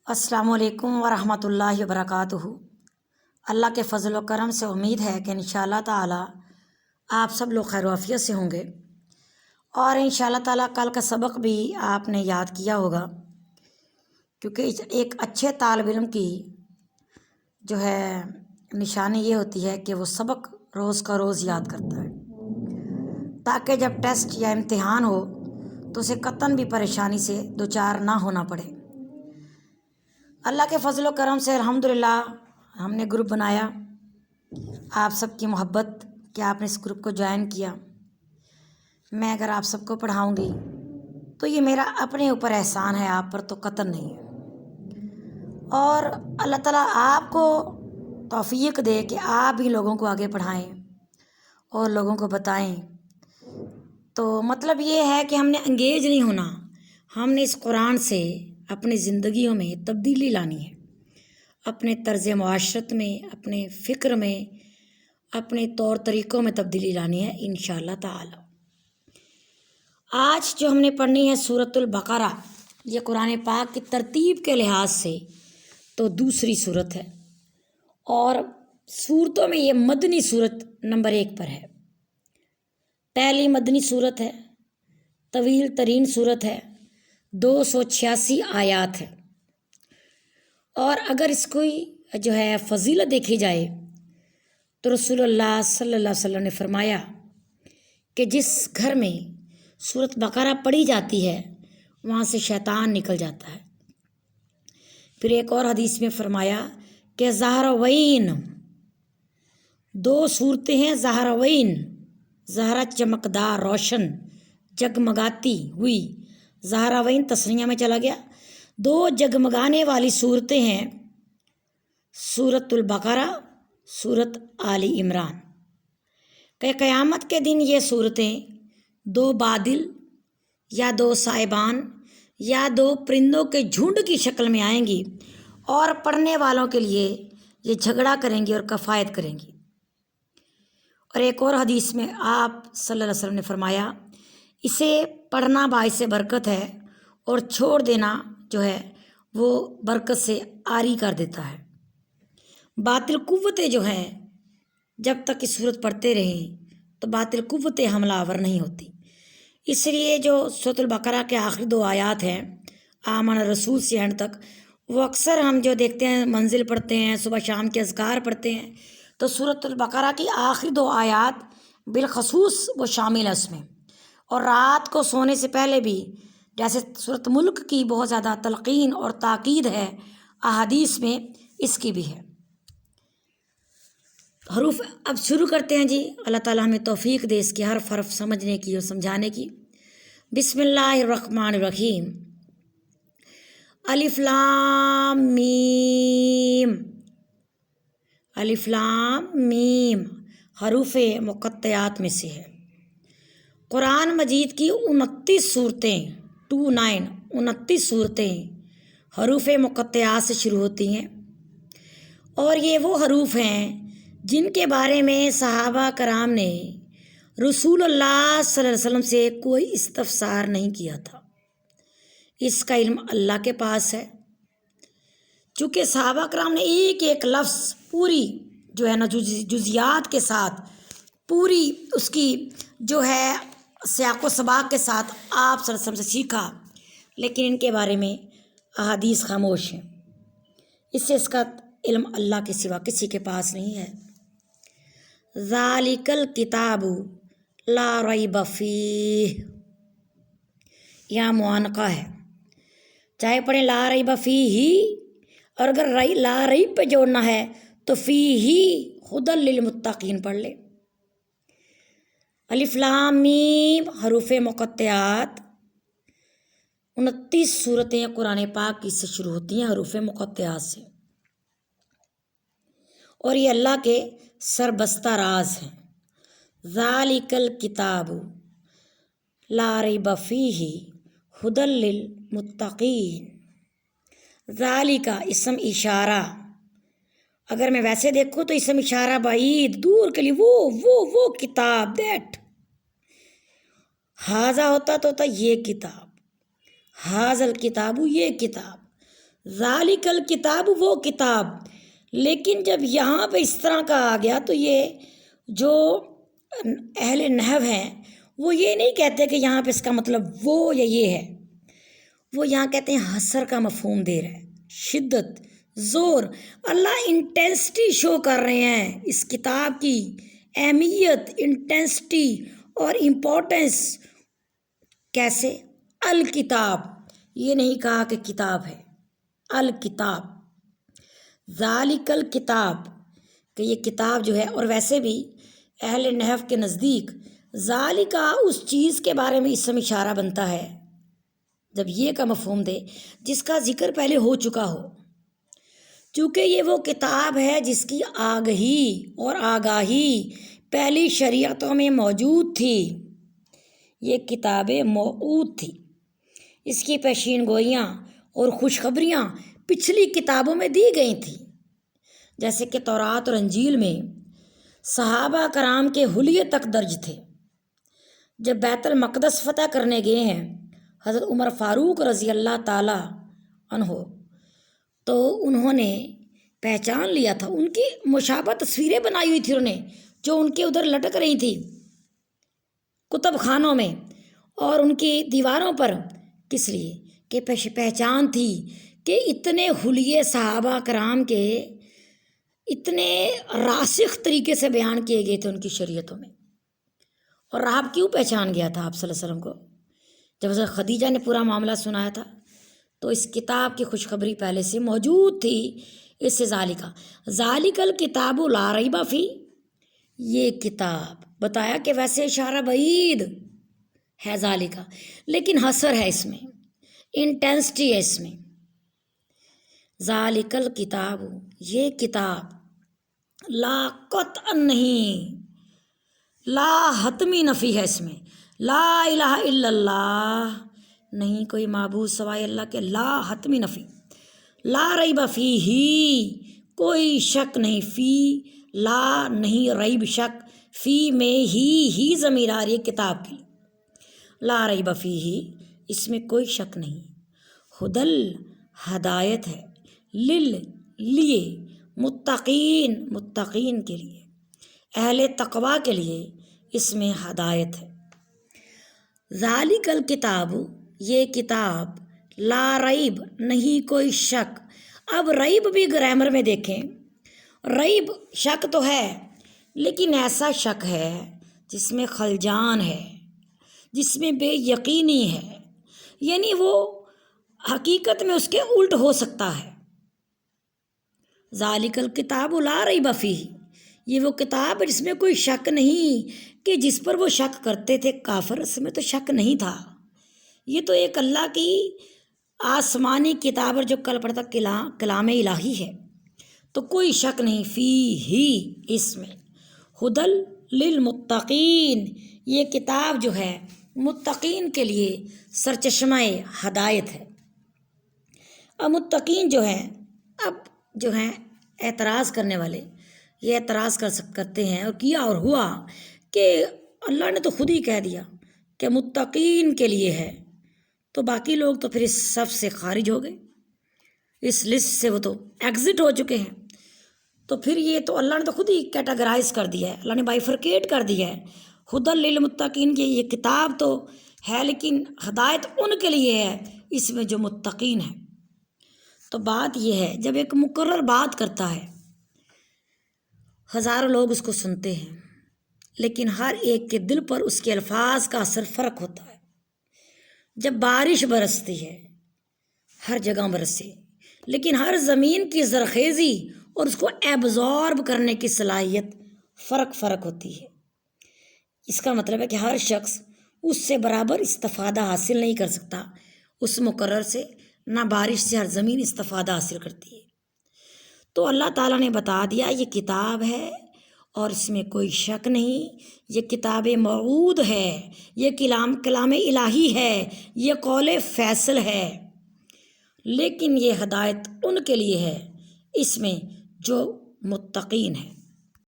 السلام علیکم ورحمۃ اللہ وبرکاتہ۔ اللہ کے فضل و کرم سے امید ہے کہ انشاءاللہ تعالی آپ سب لوگ خیر و عافیت سے ہوں گے، اور انشاءاللہ تعالی کل کا سبق بھی آپ نے یاد کیا ہوگا، کیونکہ ایک اچھے طالب علم کی جو ہے نشانی یہ ہوتی ہے کہ وہ سبق روز کا روز یاد کرتا ہے، تاکہ جب ٹیسٹ یا امتحان ہو تو اسے قطعاً بھی پریشانی سے دوچار نہ ہونا پڑے۔ اللہ کے فضل و کرم سے الحمدللہ ہم نے گروپ بنایا، آپ سب کی محبت کہ آپ نے اس گروپ کو جوائن کیا۔ میں اگر آپ سب کو پڑھاؤں گی تو یہ میرا اپنے اوپر احسان ہے، آپ پر تو قطعاً نہیں ہے، اور اللہ تعالیٰ آپ کو توفیق دے کہ آپ بھی لوگوں کو آگے پڑھائیں اور لوگوں کو بتائیں۔ تو مطلب یہ ہے کہ ہم نے انگیج نہیں ہونا، ہم نے اس قرآن سے اپنی زندگیوں میں تبدیلی لانی ہے، اپنے طرز معاشرت میں، اپنے فکر میں، اپنے طور طریقوں میں تبدیلی لانی ہے انشاءاللہ تعالی۔ آج جو ہم نے پڑھنی ہے سورۃ البقرہ، یہ قرآن پاک کی ترتیب کے لحاظ سے تو دوسری سورت ہے، اور سورتوں میں یہ مدنی سورت نمبر 1 پر ہے۔ پہلی مدنی سورت ہے، طویل ترین سورت ہے، 286 آیات ہے، اور اگر اس کوئی جو ہے فضیلت دیکھی جائے تو رسول اللہ صلی اللہ علیہ وسلم نے فرمایا کہ جس گھر میں سورۃ بقرہ پڑھی جاتی ہے وہاں سے شیطان نکل جاتا ہے۔ پھر ایک اور حدیث میں فرمایا کہ زہراوین، 2 صورتیں ہیں زہراوین، زہرا چمکدار، روشن، جگمگاتی ہوئی، زہراوین تسنیہ میں چلا گیا، 2 جگمگانے والی صورتیں ہیں، سورۃ البقرہ، سورۃ آل عمران۔ کہ قیامت کے دن یہ صورتیں 2 بادل یا 2 سائبان یا 2 پرندوں کے جھنڈ کی شکل میں آئیں گی، اور پڑھنے والوں کے لیے یہ جھگڑا کریں گی اور کفایت کریں گی۔ اور ایک اور حدیث میں آپ صلی اللہ علیہ وسلم نے فرمایا اسے پڑھنا باعث برکت ہے، اور چھوڑ دینا جو ہے وہ برکت سے عاری کر دیتا ہے۔ باطل قوتیں جو ہیں جب تک اس صورت پڑھتے رہیں تو باطل قوتیں حملہ آور نہیں ہوتی، اس لیے جو سورۃ البقرہ کے آخری 2 آیات ہیں آمن رسول سے اینڈ تک، وہ اکثر ہم جو دیکھتے ہیں منزل پڑھتے ہیں، صبح شام کے اذکار پڑھتے ہیں، تو سورۃ البقرہ کی آخری 2 آیات بالخصوص وہ شامل ہے اس میں۔ اور رات کو سونے سے پہلے بھی جیسے سورۃ ملک کی بہت زیادہ تلقین اور تاکید ہے احادیث میں، اس کی بھی ہے۔ حروف اب شروع کرتے ہیں جی، اللہ تعالیٰ ہمیں توفیق دے اس کی حرف حرف سمجھنے کی اور سمجھانے کی۔ بسم اللہ الرحمن الرحیم۔ الف لام میم، الف لام میم حروف مقطعات میں سے ہے۔ قرآن مجید کی 29 صورتیں 29 صورتیں حروف مقطعات سے شروع ہوتی ہیں، اور یہ وہ حروف ہیں جن کے بارے میں صحابہ کرام نے رسول اللہ صلی اللہ علیہ وسلم سے کوئی استفسار نہیں کیا تھا، اس کا علم اللہ کے پاس ہے۔ چونکہ صحابہ کرام نے ایک ایک لفظ پوری جو ہے نا جزیات کے ساتھ، پوری اس کی جو ہے سیاق و سباق کے ساتھ آپ صلی اللہ علیہ وسلم سے سیکھا، لیکن ان کے بارے میں احادیث خاموش ہیں، اس سے اس کا علم اللہ کے سوا کسی کے پاس نہیں ہے۔ ذالک الکتاب لا ریب فیہ، یہاں معانقہ ہے، چاہے پڑھیں لا ریب فیہ، اور اگر لا ریب پہ جوڑنا ہے تو فیہ ھدی للمتقین پڑھ لے۔ الف لام میم حروف مقطعات، 29 صورتیں قرآن پاک کی سے شروع ہوتی ہیں حروف مقطعات سے، اور یہ اللہ کے سربستہ راز ہیں۔ ذالک الکتاب لا ریب فیہ ھدی للمتقین۔ ذالک اسم اشارہ، اگر میں ویسے دیکھوں تو اسم اشارہ بعید دور کے لیے، وہ کتاب، دیٹ۔ ہاذا ہوتا تو ہوتا یہ کتاب، ھذا الکتاب یہ کتاب، ذالک الکتاب وہ کتاب، لیکن جب یہاں پہ اس طرح کا آ گیا تو یہ جو اہل نحو ہیں وہ یہ نہیں کہتے کہ یہاں پہ اس کا مطلب وہ یا یہ ہے، وہ یہاں کہتے ہیں حسر کا مفہوم دے رہا ہے، شدت، زور۔ اللہ انٹینسٹی شو کر رہے ہیں اس کتاب کی اہمیت، انٹینسٹی اور امپورٹنس۔ کیسے؟ الکتاب، یہ نہیں کہا کہ کتاب ہے، الکتاب، ذالک الکتاب، کہ یہ کتاب جو ہے۔ اور ویسے بھی اہل نحو کے نزدیک ذالکا اس چیز کے بارے میں اسم اشارہ بنتا ہے جب یہ کا مفہوم دے جس کا ذکر پہلے ہو چکا ہو، چونکہ یہ وہ کتاب ہے جس کی آگہی اور آگاہی پہلی شریعتوں میں موجود تھی، یہ کتاب موعود تھی، اس کی پیشین گوئیاں اور خوشخبریاں پچھلی کتابوں میں دی گئی تھیں، جیسے کہ تورات اور انجیل میں صحابہ کرام کے حلیے تک درج تھے۔ جب بیت المقدس فتح کرنے گئے ہیں حضرت عمر فاروق رضی اللہ تعالی عنہ، تو انہوں نے پہچان لیا تھا، ان کی مشابہ تصویریں بنائی ہوئی تھی انہوں نے، جو ان کے ادھر لٹک رہی تھی کتب خانوں میں اور ان کی دیواروں پر، کس لیے کہ پہچان تھی کہ اتنے حلیے صحابہ کرام کے اتنے راسخ طریقے سے بیان کیے گئے تھے ان کی شریعتوں میں۔ اور آپ کیوں پہچان گیا تھا آپ صلی اللہ علیہ وسلم کو؟ جب حضرت خدیجہ نے پورا معاملہ سنایا تھا تو اس کتاب کی خوشخبری پہلے سے موجود تھی، اس سے ذالک الکتاب لا ریب فیہ، یہ کتاب بتایا کہ ویسے اشارہ بعید ہے ذالکا، لیکن حسر ہے اس میں، انٹینسٹی ہے اس میں۔ ذالک الکتاب، یہ کتاب، لا قطعا نہیں، لا حتمی نفی ہے اس میں، لا الہ الا اللہ، نہیں کوئی معبود سوائے اللہ کے، لا حتمی نفی، لا ریب فیہ، کوئی شک نہیں، فی لا نہیں، ریب شک، فی میں ہی ضمیر آ رہی ہے کتاب کی، لا ریب فیہ، اس میں کوئی شک نہیں، ہدل ہدایت ہے، لیے متقین، متقین کے لیے، اہل تقوی کے لیے اس میں ہدایت ہے۔ ذالک الکتاب، یہ کتاب، لا ریب، نہیں کوئی شک۔ اب ریب بھی گرامر میں دیکھیں، ریب شک تو ہے، لیکن ایسا شک ہے جس میں خلجان ہے، جس میں بے یقینی ہے، یعنی وہ حقیقت میں اس کے الٹ ہو سکتا ہے۔ ذالک الکتاب لا ریب فیہ، یہ وہ کتاب ہے جس میں کوئی شک نہیں، کہ جس پر وہ شک کرتے تھے کافر، اس میں تو شک نہیں تھا، یہ تو ایک اللہ کی آسمانی کتاب ہے جو کل پڑھتا کلام الہی ہے، تو کوئی شک نہیں، فیہ، اس میں، ہدل للمتقین، یہ کتاب جو ہے متقین کے لیے سرچشمہ ہدایت ہے۔ اب متقین جو ہیں، اب جو ہیں اعتراض کرنے والے یہ اعتراض کرتے ہیں، اور کیا اور ہوا کہ اللہ نے تو خود ہی کہہ دیا کہ متقین کے لیے ہے، تو باقی لوگ تو پھر اس صف سے خارج ہو گئے، اس لسٹ سے وہ تو ایگزٹ ہو چکے ہیں، تو پھر یہ تو اللہ نے تو خود ہی کیٹاگرائز کر دیا ہے، اللہ نے بائیفرکیٹ کر دیا ہے، ہدی للمتقین کی یہ کتاب تو ہے، لیکن ہدایت ان کے لیے ہے اس میں جو متقین ہیں۔ تو بات یہ ہے، جب ایک مقرر بات کرتا ہے ہزاروں لوگ اس کو سنتے ہیں، لیکن ہر ایک کے دل پر اس کے الفاظ کا اثر فرق ہوتا ہے۔ جب بارش برستی ہے، ہر جگہ برسے، لیکن ہر زمین کی زرخیزی اور اس کو ایبزارب کرنے کی صلاحیت فرق ہوتی ہے۔ اس کا مطلب ہے کہ ہر شخص اس سے برابر استفادہ حاصل نہیں کر سکتا، اس مقرر سے، نہ بارش سے ہر زمین استفادہ حاصل کرتی ہے۔ تو اللہ تعالیٰ نے بتا دیا یہ کتاب ہے اور اس میں کوئی شک نہیں، یہ کتاب موعود ہے، یہ کلام الہی ہے، یہ قول فیصل ہے، لیکن یہ ہدایت ان کے لیے ہے اس میں جو متقین ہیں۔